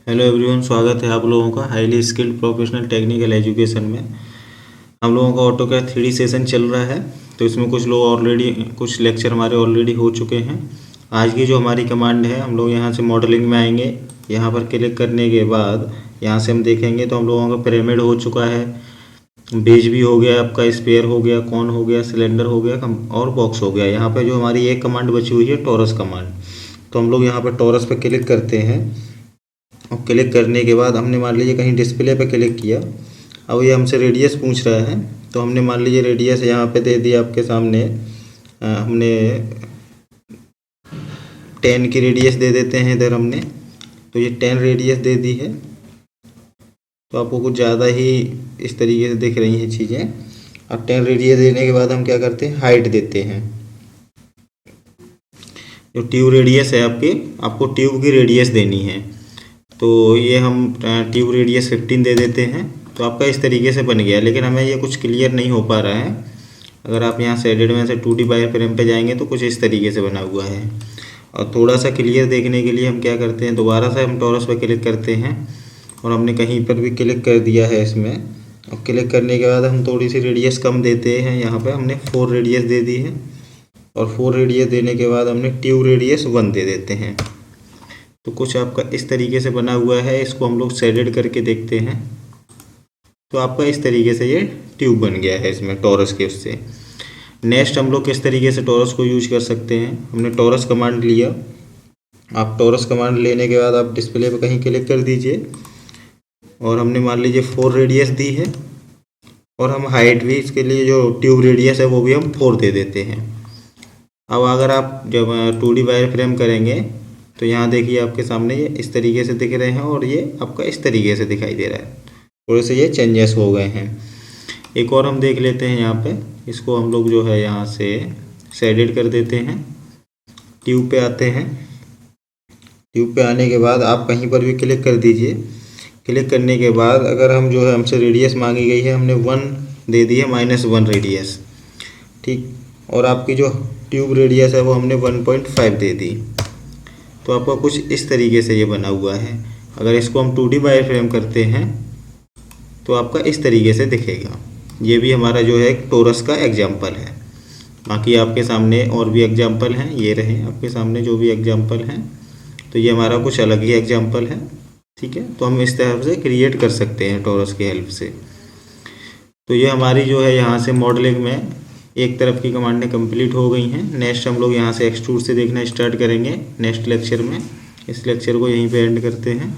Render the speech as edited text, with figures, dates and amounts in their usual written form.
Hello everyone, स्वागत है आप लोगों का highly skilled professional technical education में। हम लोगों का ऑटोकैड 3D सेशन चल रहा है, तो इसमें कुछ लेक्चर हमारे ऑलरेडी हो चुके हैं। आज की जो हमारी कमांड है, हम लोग यहाँ से मॉडलिंग में आएंगे। यहाँ पर क्लिक करने के बाद यहाँ से हम देखेंगे तो हम लोगों का पिरामिड हो चुका है, बेज भी हो गया, आपका स्फीयर हो गया, कॉन हो गया, सिलेंडर हो गया और बॉक्स हो गया। यहाँ पर जो हमारी एक कमांड बची हुई है टॉरस कमांड, तो हम लोग यहाँ पर टॉरस पर क्लिक करते हैं। और क्लिक करने के बाद हमने मान लीजिए कहीं डिस्प्ले पे क्लिक किया। अब ये हमसे रेडियस पूछ रहा है, तो हमने मान लीजिए रेडियस यहाँ पे दे दिया आपके सामने। हमने 10 की रेडियस दे देते हैं इधर हमने, तो ये 10 रेडियस दे दी है। तो आपको कुछ ज़्यादा ही इस तरीके से दिख रही हैं चीज़ें। अब 10 रेडियस देने के बाद हम क्या करते हैं, हाइट देते हैं। जो ट्यूब रेडियस है आपको ट्यूब की रेडियस देनी है, तो ये हम ट्यूब रेडियस 15 दे देते हैं। तो आपका इस तरीके से बन गया, लेकिन हमें ये कुछ क्लियर नहीं हो पा रहा है। अगर आप यहाँ से एडिट में से 2D वायरफ्रेम पे जाएंगे तो कुछ इस तरीके से बना हुआ है। और थोड़ा सा क्लियर देखने के लिए हम क्या करते हैं, दोबारा से हम टॉरस पर क्लिक करते हैं और हमने कहीं पर भी क्लिक कर दिया है इसमें। और क्लिक करने के बाद हम थोड़ी सी रेडियस कम देते हैं। यहाँ पर हमने 4 रेडियस दे दी है, और 4 रेडियस देने के बाद हमने ट्यूब रेडियस 1 दे देते हैं। तो कुछ आपका इस तरीके से बना हुआ है। इसको हम लोग शेडेड करके देखते हैं, तो आपका इस तरीके से ये ट्यूब बन गया है इसमें टॉरस के उससे। नेक्स्ट हम लोग किस तरीके से टॉरस को यूज कर सकते हैं, हमने टॉरस कमांड लिया। आप टॉरस कमांड लेने के बाद आप डिस्प्ले पे कहीं क्लिक कर दीजिए, और हमने मान लीजिए 4 रेडियस दी है, और हम हाइट भी इसके लिए जो ट्यूब रेडियस है वो भी हम 4 दे देते हैं। अब अगर आप जब 2D वायर फ्रेम करेंगे तो यहाँ देखिए आपके सामने ये इस तरीके से दिख रहे हैं, और ये आपका इस तरीके से दिखाई दे रहा है। थोड़े से ये चेंजेस हो गए हैं। एक और हम देख लेते हैं यहाँ पे। इसको हम लोग जो है यहाँ से शेडेड कर देते हैं। ट्यूब पे आते हैं। ट्यूब पे आने के बाद आप कहीं पर भी क्लिक कर दीजिए। क्लिक करने के बाद अगर हम जो है हमसे रेडियस मांगी गई है, हमने 1 दे दी है, -1 रेडियस, ठीक। और आपकी जो ट्यूब रेडियस है वो हमने 1.5 दे दी। तो आपका कुछ इस तरीके से ये बना हुआ है। अगर इसको हम 2D वायर फ्रेम करते हैं तो आपका इस तरीके से दिखेगा। ये भी हमारा जो है एक टोरस का एग्जाम्पल है। बाकी आपके सामने और भी एग्जाम्पल हैं, ये रहे आपके सामने जो भी एग्जाम्पल हैं। तो ये हमारा कुछ अलग ही एग्जाम्पल है, ठीक है। तो हम इस तरह से क्रिएट कर सकते हैं टोरस की हेल्प से। तो ये हमारी जो है यहाँ से मॉडलिंग में एक तरफ की कमांडें कंप्लीट हो गई हैं। नेक्स्ट हम लोग यहाँ से एक्सट्रूड से देखना स्टार्ट करेंगे नेक्स्ट लेक्चर में। इस लेक्चर को यहीं पे एंड करते हैं।